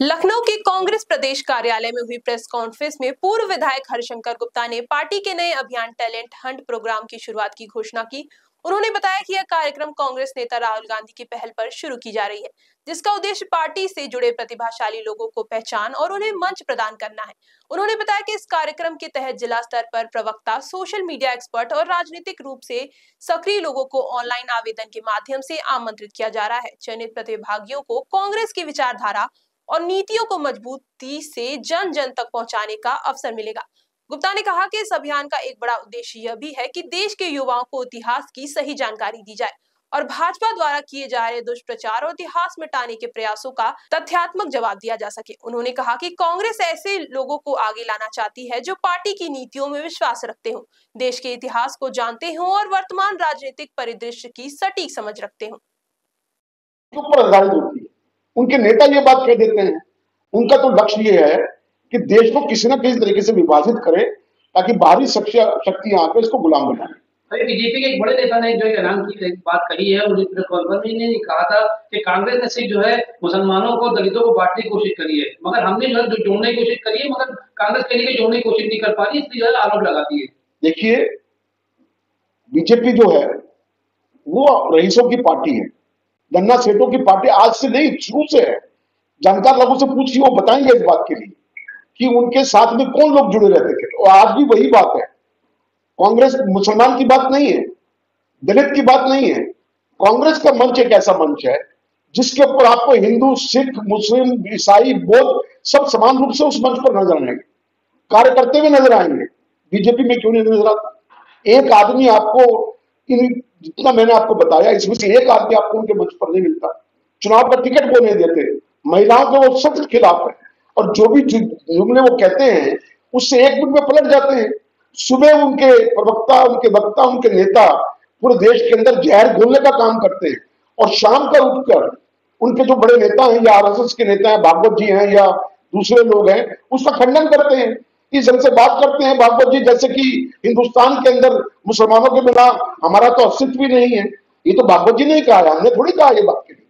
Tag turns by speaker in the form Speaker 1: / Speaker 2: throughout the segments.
Speaker 1: लखनऊ के कांग्रेस प्रदेश कार्यालय में हुई प्रेस कॉन्फ्रेंस में पूर्व विधायक हरिशंकर गुप्ता ने पार्टी के नए अभियान टैलेंट हंट प्रोग्राम की शुरुआत की घोषणा की। उन्होंने बताया कि यह कार्यक्रम कांग्रेस नेता राहुल गांधी की पहल पर शुरू की जा रही है, जिसका उद्देश्य पार्टी से जुड़े प्रतिभाशाली लोगों को पहचान और उन्हें मंच प्रदान करना है। उन्होंने बताया कि इस कार्यक्रम के तहत जिला स्तर पर प्रवक्ता, सोशल मीडिया एक्सपर्ट और राजनीतिक रूप से सक्रिय लोगों को ऑनलाइन आवेदन के माध्यम से आमंत्रित किया जा रहा है। चयनित प्रतिभागियों को कांग्रेस की विचारधारा और नीतियों को मजबूती से जन जन तक पहुंचाने का अवसर मिलेगा। गुप्ता ने कहा कि इस अभियान का एक बड़ा उद्देश्य यह भी है कि देश के युवाओं को इतिहास की सही जानकारी दी जाए और भाजपा द्वारा किए जा रहे दुष्प्रचार और इतिहास मिटाने के प्रयासों का तथ्यात्मक जवाब दिया जा सके। उन्होंने कहा कि कांग्रेस ऐसे लोगों को आगे लाना चाहती है जो पार्टी की नीतियों में विश्वास रखते हों, देश के इतिहास को जानते हों और वर्तमान राजनीतिक परिदृश्य की सटीक समझ रखते हों।
Speaker 2: उनके नेता ये बात कह देते हैं, उनका तो लक्ष्य ये है कि देश को किसी न किसी तरीके से विभाजित करे ताकि बाहरी शक्तियां आकर इसको गुलाम बनाए।
Speaker 3: बीजेपी के एक बड़े नेता ने जो ऐलान की बात कही है, उन्होंने कहा था कि कांग्रेस ने सिर्फ जो है मुसलमानों को, दलितों को बांटने की कोशिश करी है, मगर हमने जो है जोड़ने की कोशिश करी है, मगर कांग्रेस के लिए जोड़ने की कोशिश नहीं कर पा रही, इसलिए जो है आरोप लगाती है।
Speaker 2: देखिए, बीजेपी जो है वो रईसों की पार्टी है, गन्ना सेठों की पार्टी आज से नहीं, शुरू से है। जानकार लोगों से पूछिए, वो बताएंगे इस बात के लिए कि उनके साथ में कौन लोग जुड़े रहते थे। और आज भी वही बात है। कांग्रेस मुसलमान की बात नहीं है, दलित की बात नहीं है। कांग्रेस का मंच एक ऐसा मंच है जिसके ऊपर आपको हिंदू, सिख, मुस्लिम, ईसाई, बौद्ध सब समान रूप से उस मंच पर नजर आएंगे, कार्य करते हुए नजर आएंगे। बीजेपी में क्यों नहीं नजर आता? एक आदमी आपको, जितना मैंने आपको बताया, इसमें से एक आदमी आपको उनके मंच पर नहीं मिलता। चुनाव का टिकट वो नहीं देते, महिलाओं के वो सख्त खिलाफ है, और जो भी जुमले वो कहते हैं उससे एक मिनट में पलट जाते हैं। सुबह उनके प्रवक्ता, उनके वक्ता, उनके नेता पूरे देश के अंदर जहर घोलने का काम करते हैं, और शाम का उठकर उनके जो बड़े नेता हैं, या आरएसएस के नेता हैं, भागवत जी हैं या दूसरे लोग हैं, उसका खंडन करते हैं, इस ढंग से बात करते हैं भागवत जी, जैसे कि हिंदुस्तान के अंदर मुसलमानों के बिना हमारा तो अस्तित्व भी नहीं है। ये तो भागवत जी ने कहा है, हमने थोड़ी कहा ये बात के लिए।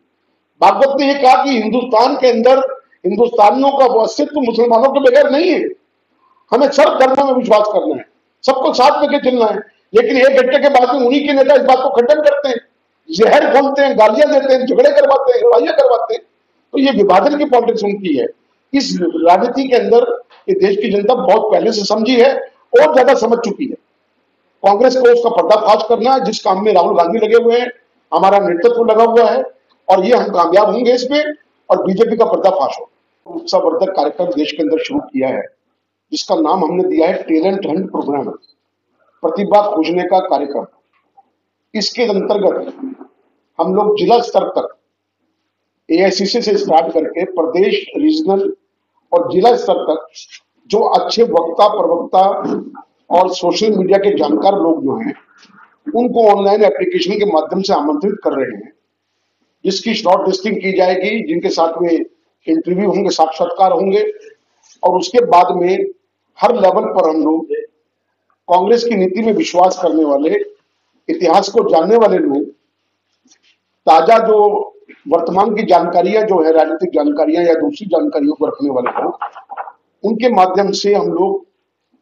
Speaker 2: भागवत ने ये कहा कि हिंदुस्तान के अंदर हिंदुस्तानियों का अस्तित्व मुसलमानों के बगैर नहीं है। हमें सब धर्मों में विश्वास करना है, सबको साथ लेके चलना है। लेकिन एक घंटे के बाद में उन्हीं के नेता इस बात को खंडन करते हैं, जहर घोलते हैं, गालियां देते हैं, झगड़े करवाते हैं, लड़ाइयां करवाते हैं। तो ये विभाजन की पॉलिटिक्स उनकी है। इस राजनीति के अंदर ये देश की जनता बहुत पहले से समझी है और ज्यादा समझ चुकी है। कांग्रेस को उसका पर्दाफाश करना है, जिस काम में राहुल गांधी लगे हुए हैं, हमारा नेतृत्व लगा हुआ है, और ये हम कामयाब होंगे इसमें, और बीजेपी का पर्दाफाश हो। उत्साहवर्धक कार्यक्रम देश के अंदर शुरू किया है, जिसका नाम हमने दिया है टैलेंट हंट प्रोग्राम, प्रतिभा खोजने का कार्यक्रम। इसके अंतर्गत हम लोग जिला स्तर तक एआईसीसी से स्टार्ट करके प्रदेश, रीजनल और जिला स्तर तक जो अच्छे वक्ता, प्रवक्ता और सोशल मीडिया के जानकार लोग जो हैं, उनको ऑनलाइन एप्लीकेशन के माध्यम से आमंत्रित कर रहे हैं, जिसकी शॉर्ट लिस्टिंग की जाएगी, जिनके साथ में इंटरव्यू होंगे, साक्षात्कार होंगे, और उसके बाद में हर लेवल पर हम लोग कांग्रेस की नीति में विश्वास करने वाले, इतिहास को जानने वाले लोग, ताजा जो वर्तमान की जानकारियां जो है, राजनीतिक जानकारियां या दूसरी जानकारियों को रखने वाले लोग, उनके माध्यम से हम लोग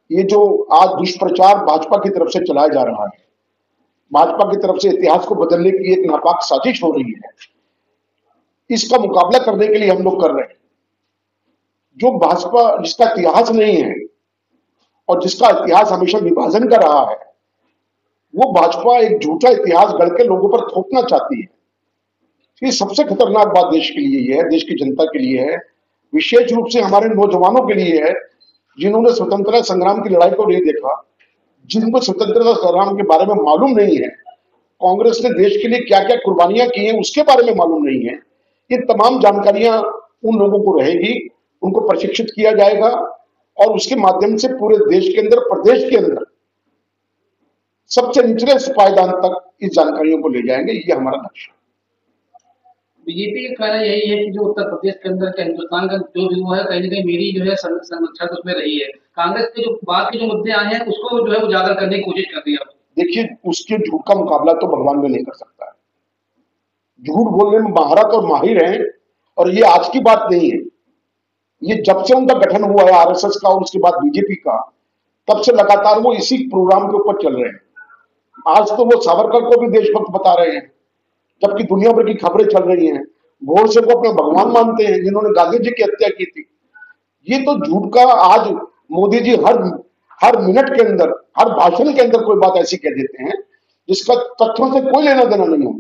Speaker 2: ये जो आज दुष्प्रचार भाजपा की तरफ से चलाया जा रहा है, भाजपा की तरफ से इतिहास को बदलने की एक नापाक साजिश हो रही है, इसका मुकाबला करने के लिए हम लोग कर रहे हैं। जो भाजपा, जिसका इतिहास नहीं है और जिसका इतिहास हमेशा विभाजन का रहा है, वो भाजपा एक झूठा इतिहास गढ़ के लोगों पर थोपना चाहती है। ये सबसे खतरनाक बात देश के लिए ये है, देश की जनता के लिए है, विशेष रूप से हमारे नौजवानों के लिए है, जिन्होंने स्वतंत्रता संग्राम की लड़ाई को नहीं देखा, जिनको स्वतंत्रता संग्राम के बारे में मालूम नहीं है, कांग्रेस ने देश के लिए क्या क्या कुर्बानियां की हैं उसके बारे में मालूम नहीं है। ये तमाम जानकारियां उन लोगों को रहेगी, उनको प्रशिक्षित किया जाएगा, और उसके माध्यम से पूरे देश के अंदर, प्रदेश के अंदर सबसे निचले पायदान तक इस जानकारियों को ले जाएंगे। ये हमारा लक्ष्य है।
Speaker 3: बीजेपी का कहना यही है कि जो उत्तर प्रदेश के अंदर का, हिंदुस्तान का जो भी वो है, कहीं ना कहीं मेरी जो है समीक्षा उसमें रही है। कांग्रेस के जो बात के जो मुद्दे आए हैं उसको जो है उजागर करने की कोशिश कर रही है।
Speaker 2: देखिए, उसके झूठ का मुकाबला तो भगवान में नहीं कर सकता है। झूठ बोलने में महारत और माहिर हैं, और ये आज की बात नहीं है। ये जब से उनका गठन हुआ है आरएसएस का और उसके बाद बीजेपी का, तब से लगातार वो इसी प्रोग्राम के ऊपर चल रहे हैं। आज तो वो सावरकर को भी देशभक्त बता रहे हैं, जबकि दुनिया भर की खबरें चल रही हैं। गोडसे को अपने भगवान मानते हैं, जिन्होंने गांधी जी की हत्या की थी। ये तो झूठ का आज मोदी जी हर मिनट के अंदर, हर भाषण के अंदर कोई बात ऐसी कह देते हैं जिसका तथ्यों से कोई लेना देना नहीं हो।